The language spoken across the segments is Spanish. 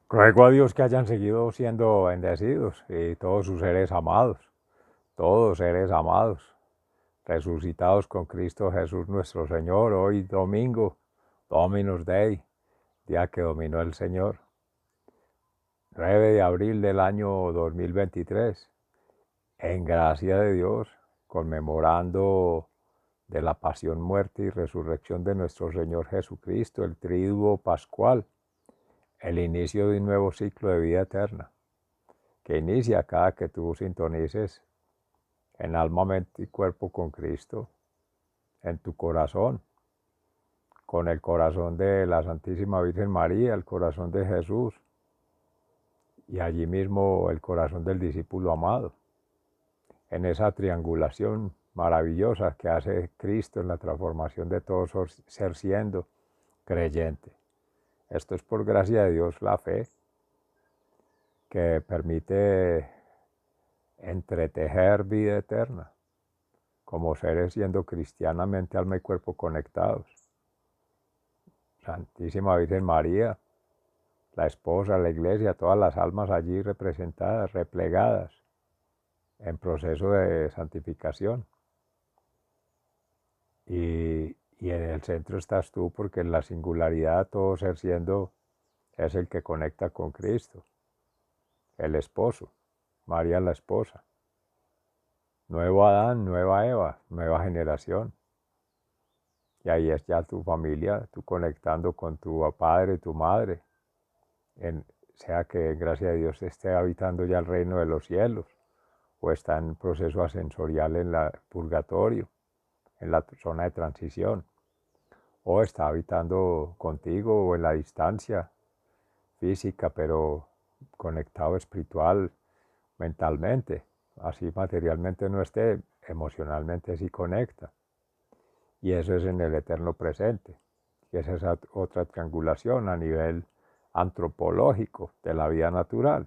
Ruego a Dios que hayan seguido siendo bendecidos y todos sus seres amados, resucitados con Cristo Jesús nuestro Señor, hoy domingo, Dominus Dei, día que dominó el Señor, 9 de abril del año 2023, en gracia de Dios, conmemorando de la pasión, muerte y resurrección de nuestro Señor Jesucristo, el triduo pascual, el inicio de un nuevo ciclo de vida eterna, que inicia cada que tú sintonices en alma, mente y cuerpo con Cristo, en tu corazón, con el corazón de la Santísima Virgen María, el corazón de Jesús y allí mismo el corazón del discípulo amado, en esa triangulación maravillosa que hace Cristo en la transformación de todo ser siendo creyente. Esto es por gracia de Dios la fe que permite entretejer vida eterna como seres siendo cristianamente alma y cuerpo conectados. Santísima Virgen María, la esposa, la iglesia, todas las almas allí representadas, replegadas, en proceso de santificación. Y en el centro estás tú, porque en la singularidad todo ser siendo es el que conecta con Cristo, el esposo, María la esposa. Nuevo Adán, nueva Eva, nueva generación. Y ahí es ya tu familia, tú conectando con tu padre y tu madre, sea que gracias a Dios esté habitando ya el reino de los cielos o está en proceso ascensorial en el purgatorio, en la zona de transición, o está habitando contigo o en la distancia física, pero conectado espiritual, mentalmente, así materialmente no esté, emocionalmente sí conecta. Y eso es en el eterno presente. Y esa es otra triangulación a nivel antropológico de la vida natural.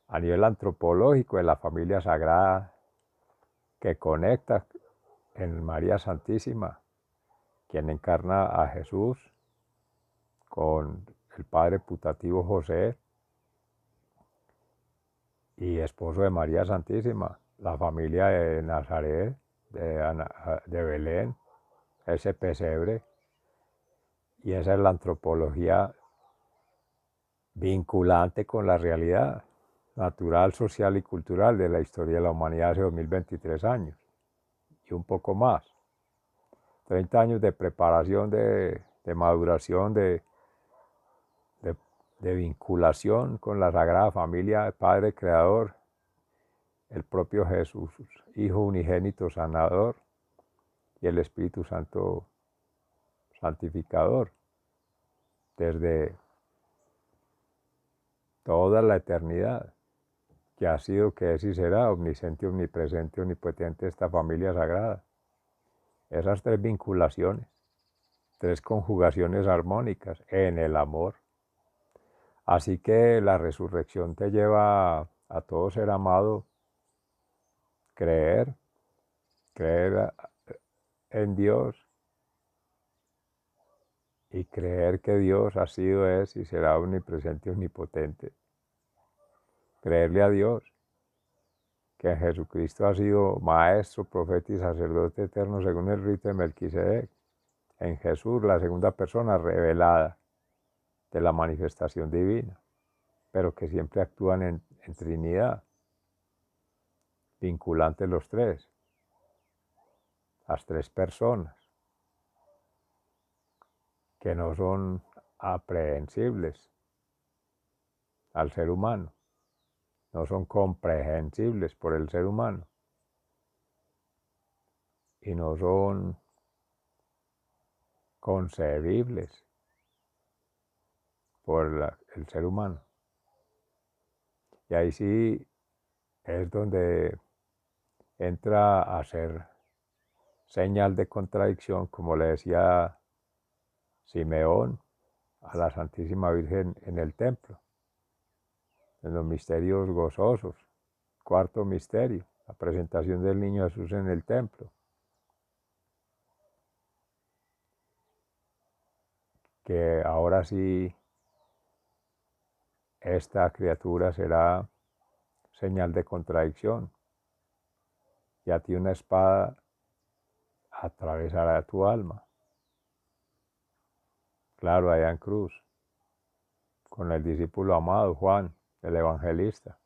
A nivel antropológico de la familia sagrada que conecta en María Santísima, quien encarna a Jesús con el Padre putativo José y esposo de María Santísima, la familia de Nazaret, de Belén, ese pesebre. Y esa es la antropología vinculante con la realidad natural, social y cultural de la historia de la humanidad hace 2023 años y un poco más. 30 años de preparación, de maduración, de, de vinculación con la Sagrada Familia, el Padre Creador, el propio Jesús, Hijo unigénito sanador, y el Espíritu Santo santificador, desde toda la eternidad, que ha sido, que es y será, omnisciente, omnipresente, omnipotente, esta familia sagrada. Esas tres vinculaciones, tres conjugaciones armónicas en el amor. Así que la resurrección te lleva a todo ser amado, creer, creer en Dios y creer que Dios ha sido, es y será omnipresente, omnipotente. Creerle a Dios, que Jesucristo ha sido maestro, profeta y sacerdote eterno según el rito de Melquisedec. En Jesús, la segunda persona revelada de la manifestación divina, pero que siempre actúan en Trinidad, vinculantes los tres, las tres personas, que no son aprehensibles al ser humano, no son comprehensibles por el ser humano y no son concebibles por el ser humano. Y ahí sí es donde entra a ser señal de contradicción, como le decía Simeón a la Santísima Virgen en el templo, en los misterios gozosos. Cuarto misterio, la presentación del niño Jesús en el templo, que ahora sí esta criatura será señal de contradicción, y a ti una espada atravesará tu alma. Claro, allá en cruz, con el discípulo amado Juan, el evangelista,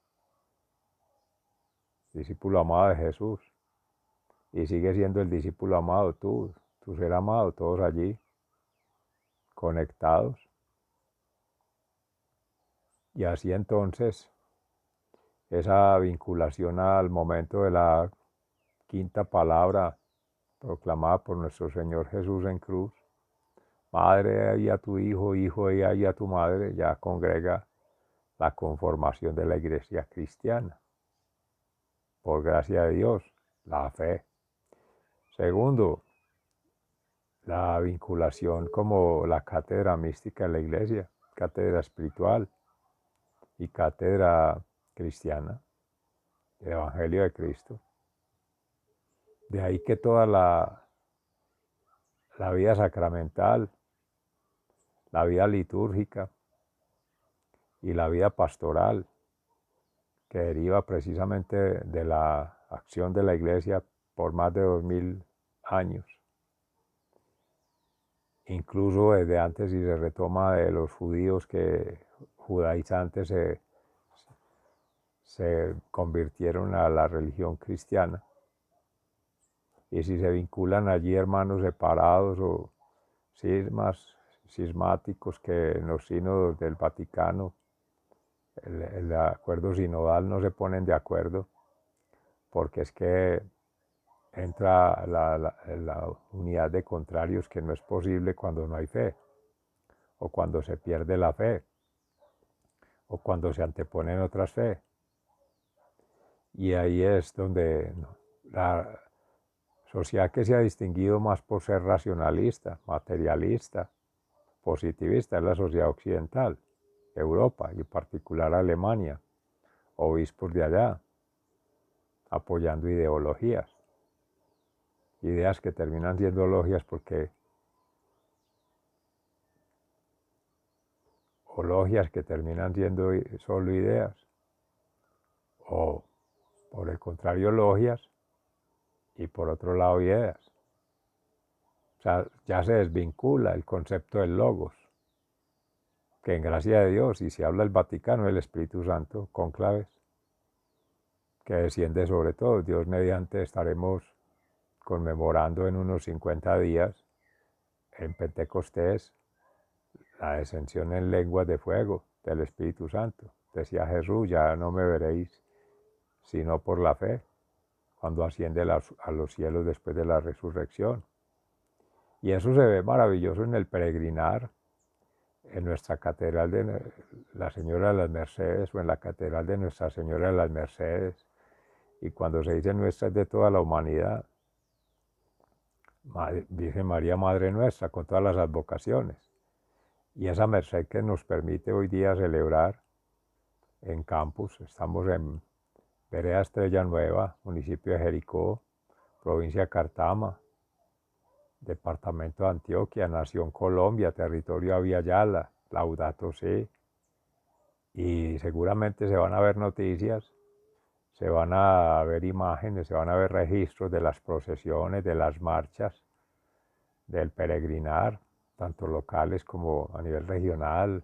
discípulo amado de Jesús, y sigue siendo el discípulo amado tú, tu ser amado, todos allí, conectados. Y así entonces, esa vinculación al momento de la quinta palabra proclamada por nuestro Señor Jesús en cruz, madre y a tu hijo, hijo y a tu madre, ya congrega la conformación de la iglesia cristiana. Por gracia de Dios, la fe. Segundo, la vinculación como la cátedra mística de la iglesia, cátedra espiritual y cátedra cristiana, el Evangelio de Cristo. De ahí que toda la vida sacramental, la vida litúrgica y la vida pastoral, que deriva precisamente de la acción de la iglesia por más de 2000 años, incluso desde antes, y se retoma de los judíos que judaizantes se convirtieron a la religión cristiana, y si se vinculan allí hermanos separados o cismáticos que en los sínodos del Vaticano, el acuerdo sinodal, no se ponen de acuerdo, porque es que entra la unidad de contrarios, que no es posible cuando no hay fe, o cuando se pierde la fe, o cuando se anteponen otras fe. Y ahí es donde la sociedad, que se ha distinguido más por ser racionalista, materialista, positivista, es la sociedad occidental, Europa y en particular Alemania, obispos de allá, apoyando ideologías que terminan siendo logias o logias que terminan siendo solo ideas, o por el contrario logias y por otro lado ideas. O sea, ya se desvincula el concepto del logos, que en gracia de Dios, y se habla el Vaticano, el Espíritu Santo, cónclaves, que desciende sobre todo. Dios mediante estaremos conmemorando en unos 50 días en Pentecostés la descensión en lenguas de fuego del Espíritu Santo. Decía Jesús, ya no me veréis sino por la fe, cuando asciende a los cielos después de la resurrección. Y eso se ve maravilloso en el peregrinar, en nuestra catedral de la Señora de las Mercedes, o en la catedral de Nuestra Señora de las Mercedes. Y cuando se dice nuestra, es de toda la humanidad. Virgen María, Madre nuestra, con todas las advocaciones. Y esa merced que nos permite hoy día celebrar en campus. Estamos en Vereda Estrella Nueva, municipio de Jericó, provincia de Cartama, departamento de Antioquia, nación Colombia, territorio Aviala, Laudato Si. Y seguramente se van a ver noticias, se van a ver imágenes, se van a ver registros de las procesiones, de las marchas, del peregrinar, tanto locales como a nivel regional,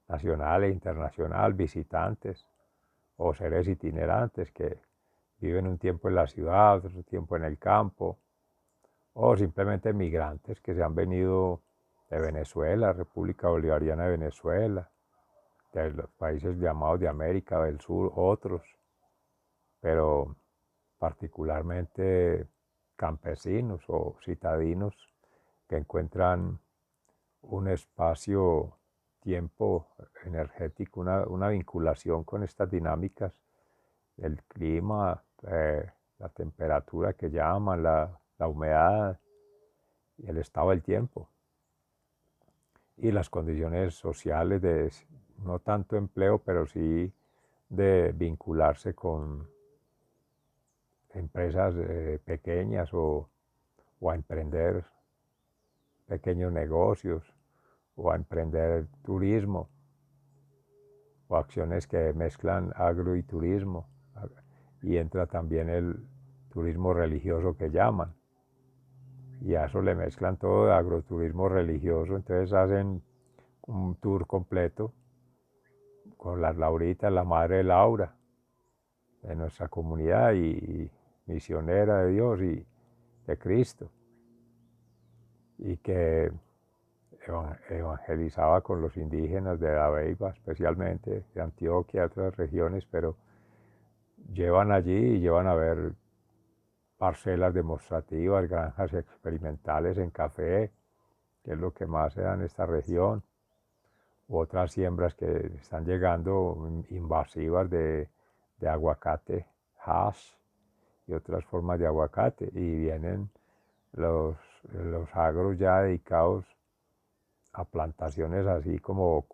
nacional e internacional, visitantes o seres itinerantes que viven un tiempo en la ciudad, otro tiempo en el campo, o simplemente migrantes que se han venido de Venezuela, República Bolivariana de Venezuela, de los países llamados de América del Sur, otros, pero particularmente campesinos o citadinos que encuentran un espacio, tiempo energético, una vinculación con estas dinámicas del clima, la temperatura que llaman, la humedad y el estado del tiempo. Y las condiciones sociales de no tanto empleo, pero sí de vincularse con empresas pequeñas o a emprender pequeños negocios, o a emprender turismo, o o acciones que mezclan agro y turismo, y entra también el turismo religioso que llaman, y a eso le mezclan todo de agroturismo religioso. Entonces hacen un tour completo con las Lauritas, la madre de Laura, de nuestra comunidad y misionera de Dios y de Cristo, y que evangelizaba con los indígenas de La Beiba, especialmente de Antioquia y otras regiones, pero llevan allí y llevan a ver parcelas demostrativas, granjas experimentales en café, que es lo que más se da en esta región, u otras siembras que están llegando invasivas de aguacate, hass y otras formas de aguacate, y vienen los, los agros ya dedicados a plantaciones así como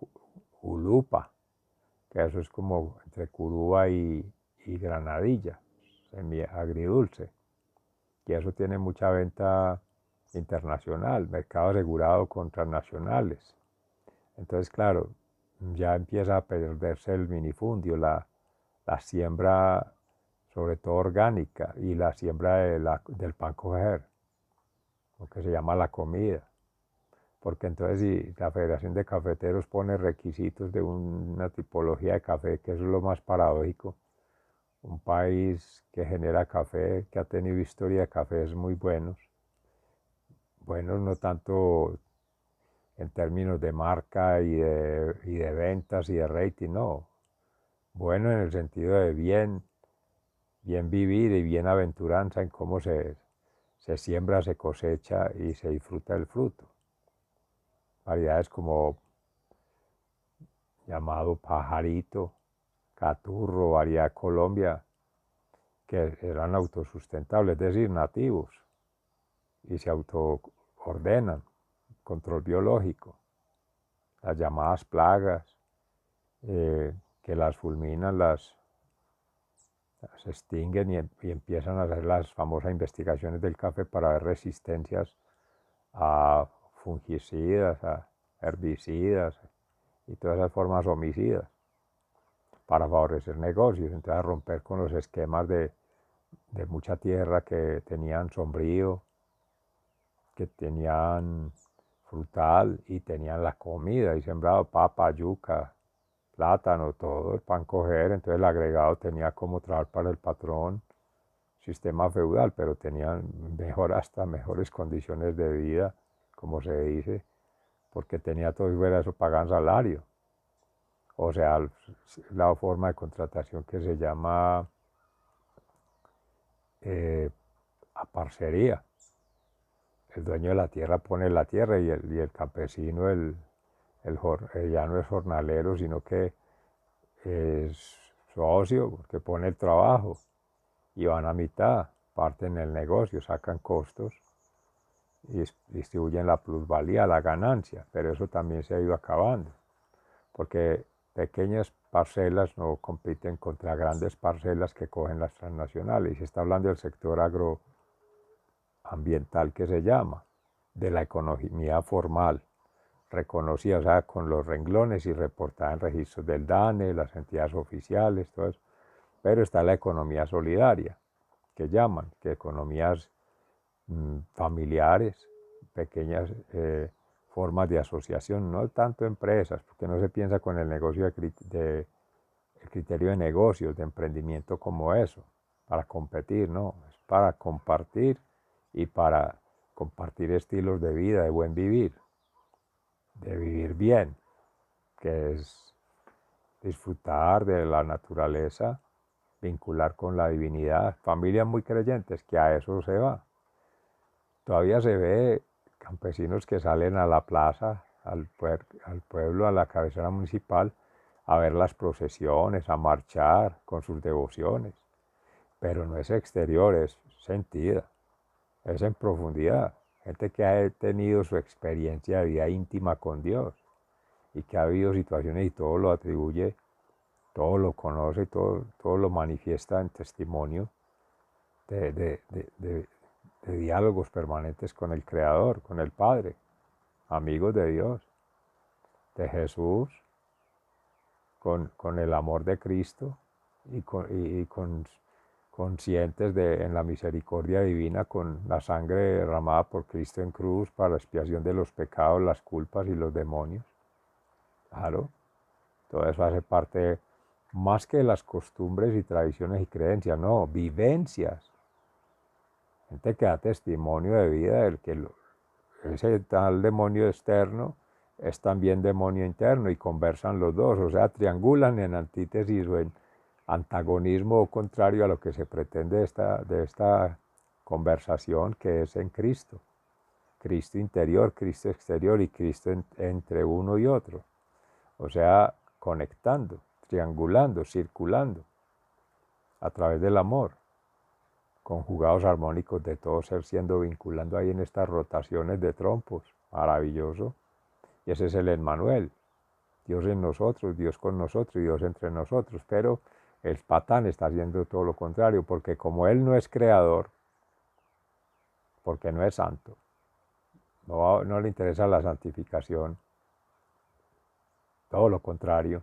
Ulupa, que eso es como entre Curuba y Granadilla, agridulce, y eso tiene mucha venta internacional, mercado asegurado con transnacionales. Entonces, claro, ya empieza a perderse el minifundio, la siembra sobre todo orgánica y la siembra del pan coger, lo que se llama la comida. Porque entonces si la Federación de Cafeteros pone requisitos de una tipología de café, que eso es lo más paradójico, un país que genera café, que ha tenido historia de cafés muy buenos, buenos no tanto en términos de marca y de ventas y de rating, no, bueno en el sentido de bien vivir y bienaventuranza en cómo se siembra, se cosecha y se disfruta el fruto. Variedades como llamado pajarito, caturro, variedad Colombia, que eran autosustentables, es decir, nativos, y se autoordenan, control biológico, las llamadas plagas, que las fulminan, las extinguen y empiezan a hacer las famosas investigaciones del café para ver resistencias a fungicidas, a herbicidas y todas esas formas homicidas para favorecer negocios, entonces a romper con los esquemas de mucha tierra que tenían sombrío, que tenían frutal y tenían la comida y sembrado papa, yuca, plátano, todo el pan coger, entonces el agregado tenía como trabajar para el patrón, sistema feudal, pero tenían hasta mejores condiciones de vida, como se dice, porque tenía todo y fuera eso pagan salario. O sea, la forma de contratación que se llama a parcería. El dueño de la tierra pone la tierra y el campesino, ya no es jornalero, sino que es socio, porque pone el trabajo y van a mitad, parten el negocio, sacan costos y distribuyen la plusvalía, la ganancia, pero eso también se ha ido acabando, porque pequeñas parcelas no compiten contra grandes parcelas que cogen las transnacionales. Y se está hablando del sector agroambiental que se llama, de la economía formal, reconocida, o sea, con los renglones y reportada en registros del DANE, las entidades oficiales, todo eso. Pero está la economía solidaria, que llaman, que economías familiares, pequeñas formas de asociación, no tanto empresas, porque no se piensa con el negocio el criterio de negocios, de emprendimiento como eso, para competir, no, es para compartir y para compartir estilos de vida, de buen vivir, de vivir bien, que es disfrutar de la naturaleza, vincular con la divinidad, familias muy creyentes, que a eso se va. Todavía se ve campesinos que salen a la plaza, al pueblo, a la cabecera municipal, a ver las procesiones, a marchar con sus devociones. Pero no es exterior, es sentida, es en profundidad. Gente que ha tenido su experiencia de vida íntima con Dios y que ha habido situaciones y todo lo atribuye, todo lo conoce, todo lo manifiesta en testimonio de diálogos permanentes con el Creador, con el Padre, amigos de Dios, de Jesús, con el amor de Cristo conscientes en la misericordia divina, con la sangre derramada por Cristo en cruz para la expiación de los pecados, las culpas y los demonios. Claro, todo eso hace parte más que de las costumbres y tradiciones y creencias, no, vivencias. Gente que da testimonio de vida del que ese tal demonio externo es también demonio interno y conversan los dos, o sea, triangulan en antítesis o en antagonismo contrario a lo que se pretende de esta conversación, que es en Cristo. Cristo interior, Cristo exterior y Cristo entre uno y otro. O sea, conectando, triangulando, circulando a través del amor, conjugados armónicos de todo ser siendo vinculando ahí en estas rotaciones de trompos. Maravilloso. Y ese es el Emmanuel. Dios en nosotros, Dios con nosotros y Dios entre nosotros. Pero el patán está haciendo todo lo contrario, porque como él no es creador, porque no es santo, no le interesa la santificación, todo lo contrario.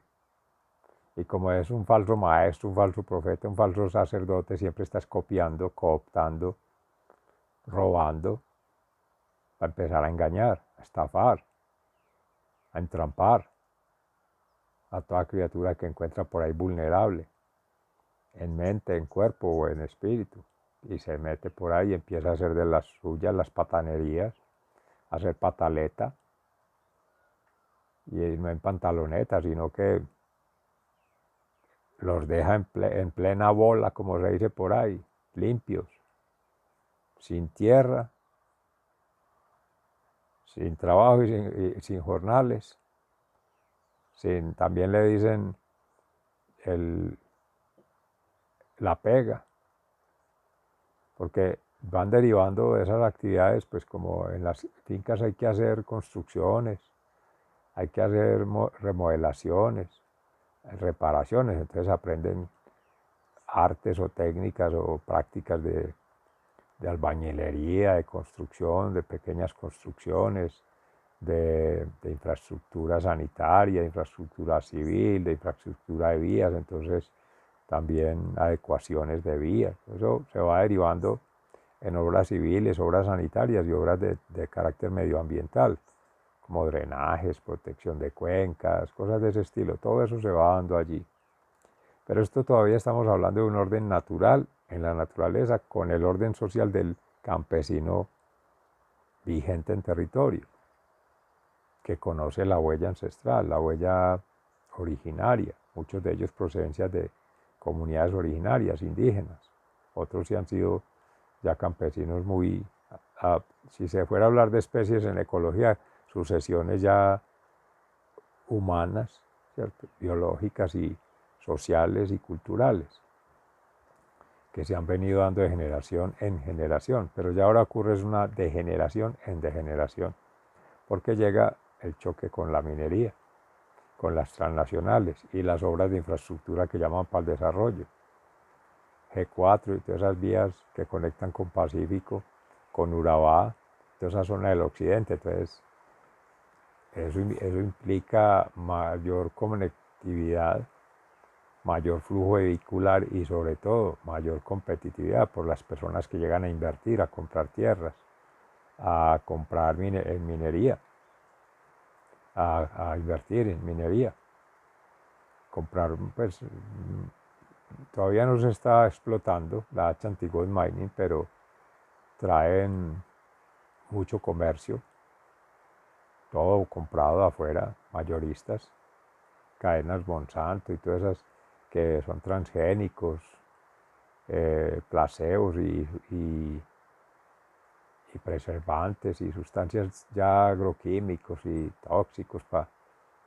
Y como es un falso maestro, un falso profeta, un falso sacerdote, siempre estás copiando, cooptando, robando, para empezar a engañar, a estafar, a entrampar a toda criatura que encuentra por ahí vulnerable, en mente, en cuerpo o en espíritu. Y se mete por ahí y empieza a hacer de las suyas las patanerías, a hacer pataleta. Y no en pantaloneta, sino que los deja en plena bola, como se dice por ahí, limpios, sin tierra, sin trabajo y sin jornales. También le dicen la pega, porque van derivando de esas actividades, pues como en las fincas hay que hacer construcciones, hay que hacer remodelaciones, reparaciones, entonces aprenden artes o técnicas o prácticas de albañilería, de construcción, de pequeñas construcciones, de infraestructura sanitaria, de infraestructura civil, de infraestructura de vías, entonces también adecuaciones de vías. Eso se va derivando en obras civiles, obras sanitarias y obras de carácter medioambiental, como drenajes, protección de cuencas, cosas de ese estilo. Todo eso se va dando allí. Pero esto todavía estamos hablando de un orden natural en la naturaleza con el orden social del campesino vigente en territorio, que conoce la huella ancestral, la huella originaria, muchos de ellos procedencias de comunidades originarias, indígenas. Otros sí han sido ya campesinos muy, si se fuera a hablar de especies en ecología, sucesiones ya humanas, ¿cierto? Biológicas y sociales y culturales, que se han venido dando de generación en generación, pero ya ahora ocurre es una degeneración en degeneración, porque llega el choque con la minería, con las transnacionales y las obras de infraestructura que llaman para el desarrollo, G4 y todas esas vías que conectan con Pacífico, con Urabá, toda esa zona del occidente. Entonces eso implica mayor conectividad, mayor flujo vehicular y sobre todo mayor competitividad por las personas que llegan a invertir, a comprar tierras, a comprar en minería, a invertir en minería. Comprar, pues todavía no se está explotando la anti-gold mining, pero traen mucho comercio, todo comprado afuera, mayoristas, cadenas Monsanto y todas esas que son transgénicos, placebos y preservantes y sustancias ya agroquímicos y tóxicos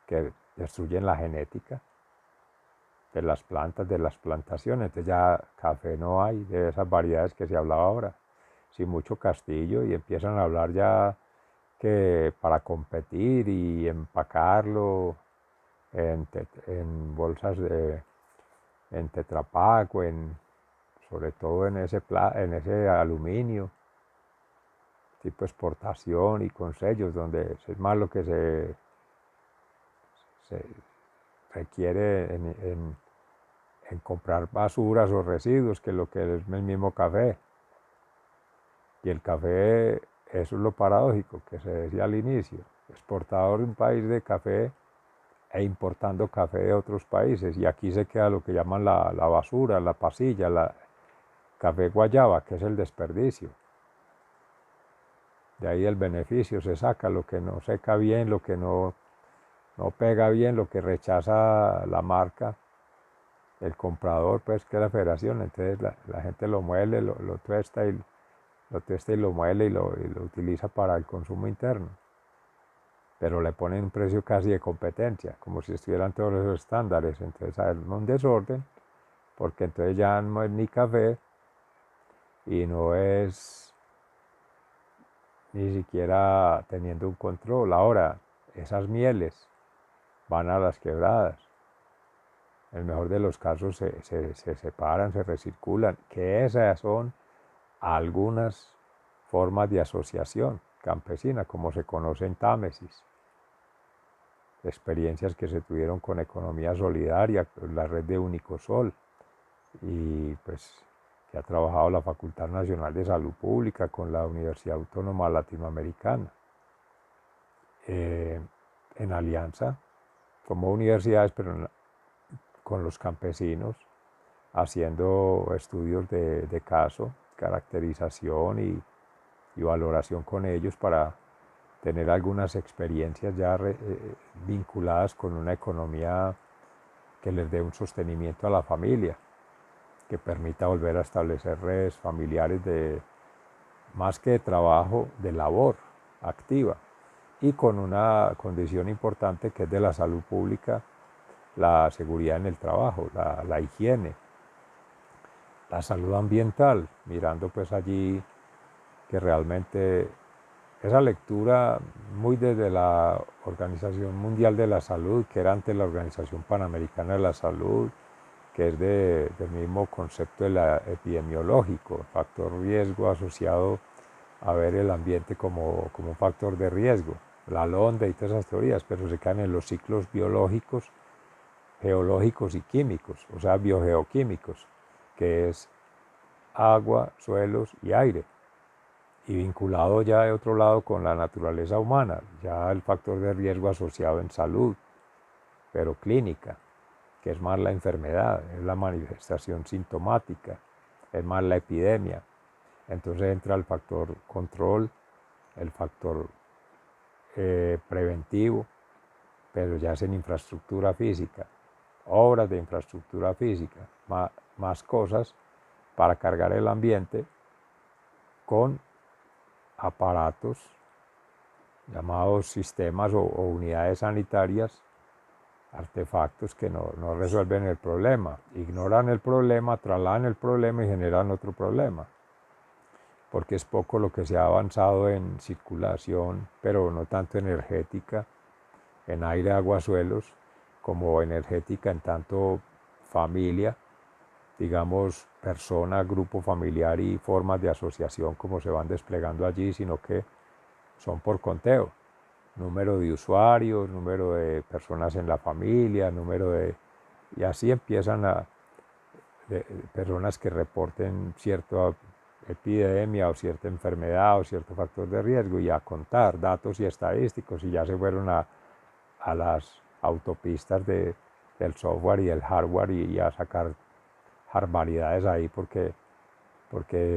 que destruyen la genética de las plantas, de las plantaciones. Entonces ya café no hay, de esas variedades que se hablaba ahora, sin mucho castillo, y empiezan a hablar ya que para competir y empacarlo en bolsas en Tetra Pak o sobre todo en ese aluminio tipo exportación y con sellos, donde es más lo que se requiere en comprar basuras o residuos que lo que es el mismo café. Y el café, eso es lo paradójico que se decía al inicio, exportador de un país de café e importando café de otros países. Y aquí se queda lo que llaman la basura, la pasilla, la café guayaba, que es el desperdicio. De ahí el beneficio se saca, lo que no seca bien, lo que no pega bien, lo que rechaza la marca, el comprador, pues que es la federación. Entonces la gente lo muele, lo tuesta y lo muele y lo utiliza para el consumo interno. Pero le ponen un precio casi de competencia, como si estuvieran todos esos estándares. Entonces hay un desorden, porque entonces ya no es ni café y no es ni siquiera teniendo un control. Ahora, esas mieles van a las quebradas. En el mejor de los casos se separan, se recirculan, que esas son algunas formas de asociación campesina, como se conoce en Támesis. Experiencias que se tuvieron con economía solidaria, la red de Unicosol, y pues que ha trabajado la Facultad Nacional de Salud Pública con la Universidad Autónoma Latinoamericana, en alianza, como universidades, pero con los campesinos, haciendo estudios de caso, caracterización y valoración con ellos para tener algunas experiencias ya vinculadas con una economía que les dé un sostenimiento a la familia, que permita volver a establecer redes familiares más que de trabajo, de labor activa, y con una condición importante que es de la salud pública, la seguridad en el trabajo, la higiene, la salud ambiental, mirando pues allí que realmente esa lectura muy desde la Organización Mundial de la Salud, que era antes la Organización Panamericana de la Salud, que es del mismo concepto de la epidemiológico, factor riesgo asociado a ver el ambiente como un factor de riesgo, la LONDE y todas esas teorías, pero se caen en los ciclos biológicos, geológicos y químicos, o sea, biogeoquímicos, que es agua, suelos y aire. Y vinculado ya de otro lado con la naturaleza humana, ya el factor de riesgo asociado en salud, pero clínica, que es más la enfermedad, es la manifestación sintomática, es más la epidemia. Entonces entra el factor control, el factor preventivo, pero ya es en infraestructura física, obras de infraestructura física, más cosas para cargar el ambiente con aparatos llamados sistemas o unidades sanitarias, artefactos que no resuelven el problema, ignoran el problema, trasladan el problema y generan otro problema, porque es poco lo que se ha avanzado en circulación, pero no tanto energética, en aire, agua, suelos, como energética en tanto familia, digamos, persona, grupo familiar y formas de asociación como se van desplegando allí, sino que son por conteo. Número de usuarios, número de personas en la familia, y así empiezan personas que reporten cierta epidemia o cierta enfermedad o cierto factor de riesgo y a contar datos y estadísticos, y ya se fueron a las autopistas del software y del hardware y a sacar barbaridades ahí porque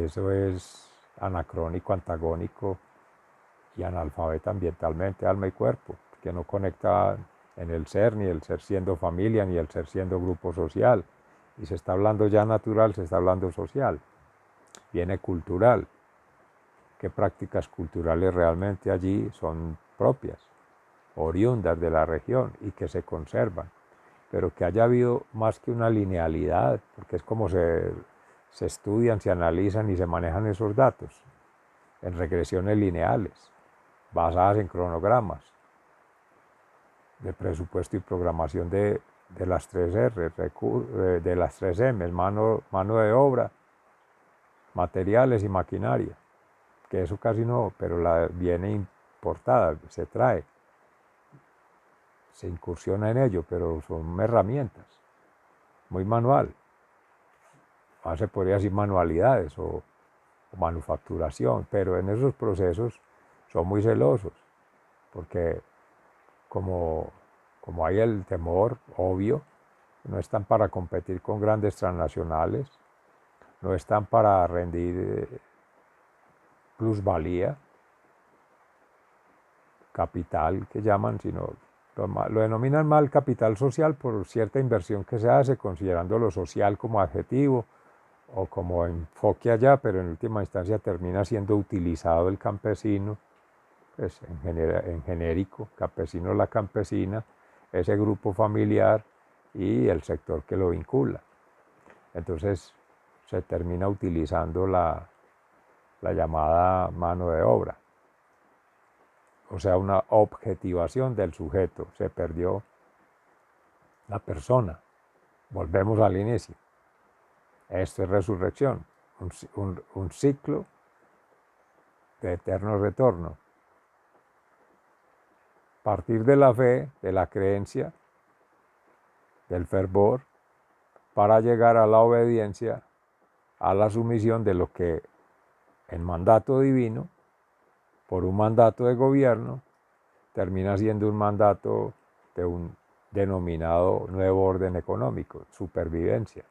eso es anacrónico, antagónico y analfabeta ambientalmente, alma y cuerpo, que no conecta en el ser, ni el ser siendo familia, ni el ser siendo grupo social. Y se está hablando ya natural, se está hablando social. Viene cultural. ¿Qué prácticas culturales realmente allí son propias, oriundas de la región y que se conservan? Pero que haya habido más que una linealidad, porque es como se estudian, se analizan y se manejan esos datos, en regresiones lineales, basadas en cronogramas de presupuesto y programación de las 3R, de las 3M, mano de obra, materiales y maquinaria, que eso casi no, pero viene importada, se trae. se incursiona en ello, pero son herramientas, muy manual. Más se podría decir manualidades o manufacturación, pero en esos procesos son muy celosos, porque como, como hay el temor obvio, no están para competir con grandes transnacionales, no están para rendir plusvalía, capital que llaman, sino lo denominan mal capital social por cierta inversión que se hace, considerando lo social como adjetivo o como enfoque allá, pero en última instancia termina siendo utilizado el campesino, pues en genérico, campesino, la campesina, ese grupo familiar y el sector que lo vincula. Entonces se termina utilizando la llamada mano de obra, o sea, una objetivación del sujeto, se perdió la persona. Volvemos al inicio. Esto es resurrección, un ciclo de eterno retorno. Partir de la fe, de la creencia, del fervor, para llegar a la obediencia, a la sumisión de lo que en mandato divino, por un mandato de gobierno, termina siendo un mandato de un denominado nuevo orden económico, supervivencia,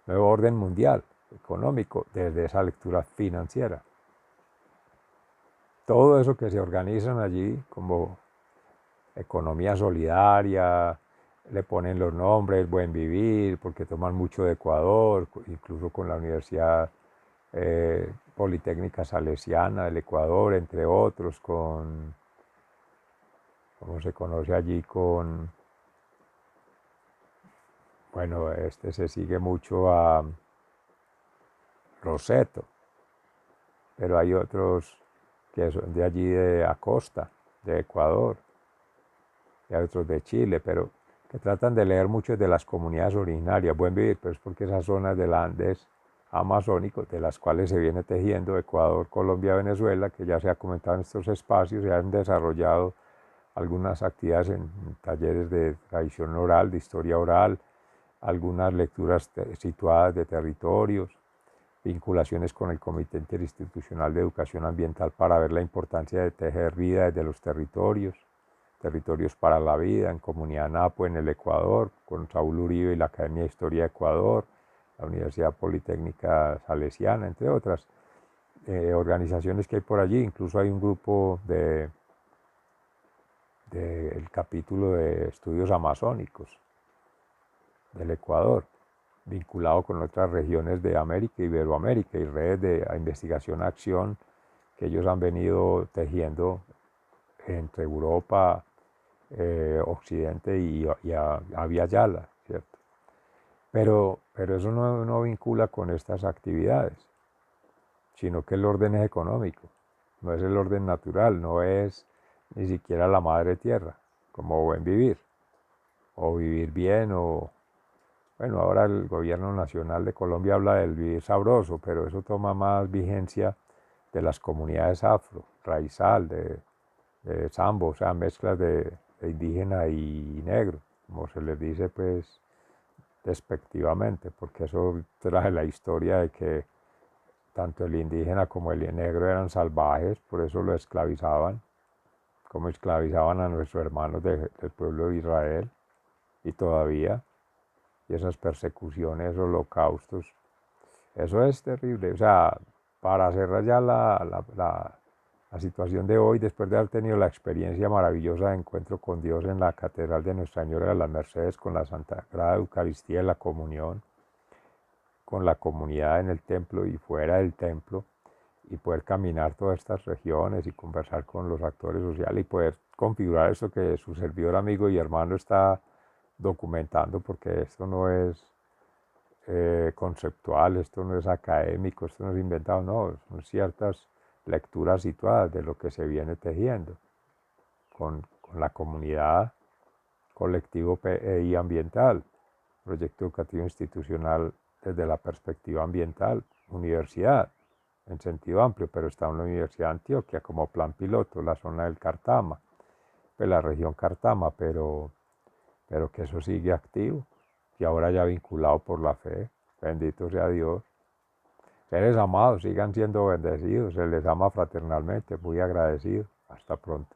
nuevo orden mundial económico desde esa lectura financiera. Todo eso que se organizan allí como economía solidaria, le ponen los nombres, buen vivir, porque toman mucho de Ecuador, incluso con la Universidad Politécnica Salesiana del Ecuador, entre otros, con, como se conoce allí, con, bueno, se sigue mucho a Roseto, pero hay otros que son de allí de Acosta, de Ecuador, y hay otros de Chile, pero que tratan de leer muchos de las comunidades originarias, buen vivir, pero es porque esas zonas del Andes amazónicos, de las cuales se viene tejiendo Ecuador, Colombia, Venezuela, que ya se ha comentado en estos espacios, se han desarrollado algunas actividades en talleres de tradición oral, de historia oral, algunas lecturas situadas de territorios, vinculaciones con el Comité Interinstitucional de Educación Ambiental para ver la importancia de tejer vida desde los territorios para la Vida, en Comunidad Napo en el Ecuador, con Saúl Uribe y la Academia de Historia de Ecuador, la Universidad Politécnica Salesiana, entre otras organizaciones que hay por allí. Incluso hay un grupo del capítulo de estudios amazónicos del Ecuador, vinculado con otras regiones de América, Iberoamérica, y redes de investigación-acción que ellos han venido tejiendo entre Europa, Occidente y a Via Yala, ¿cierto? Pero eso no vincula con estas actividades, sino que el orden es económico, no es el orden natural, no es ni siquiera la madre tierra, como buen vivir, o vivir bien, o bueno, ahora el gobierno nacional de Colombia habla del vivir sabroso, pero eso toma más vigencia de las comunidades afro, raizal, de sambo, o sea, mezclas de indígena y negro, como se les dice pues despectivamente, porque eso trae la historia de que tanto el indígena como el negro eran salvajes, por eso lo esclavizaban, como esclavizaban a nuestros hermanos del pueblo de Israel, y todavía, y esas persecuciones, holocaustos, eso es terrible. O sea, para cerrar ya la situación de hoy, después de haber tenido la experiencia maravillosa de encuentro con Dios en la Catedral de Nuestra Señora de las Mercedes, con la Sagrada Eucaristía y la comunión, con la comunidad en el templo y fuera del templo, y poder caminar todas estas regiones y conversar con los actores sociales y poder configurar eso que su servidor, amigo y hermano está documentando, porque esto no es conceptual, esto no es académico, esto no es inventado, no, son ciertas lecturas situadas de lo que se viene tejiendo con la comunidad, colectivo PEI ambiental, proyecto educativo institucional desde la perspectiva ambiental, universidad en sentido amplio, pero está en la Universidad de Antioquia como plan piloto, la zona del Cartama, pues la región Cartama, pero que eso sigue activo y ahora ya vinculado por la fe. Bendito sea Dios. Seres amados, sigan siendo bendecidos, se les ama fraternalmente, muy agradecido. Hasta pronto.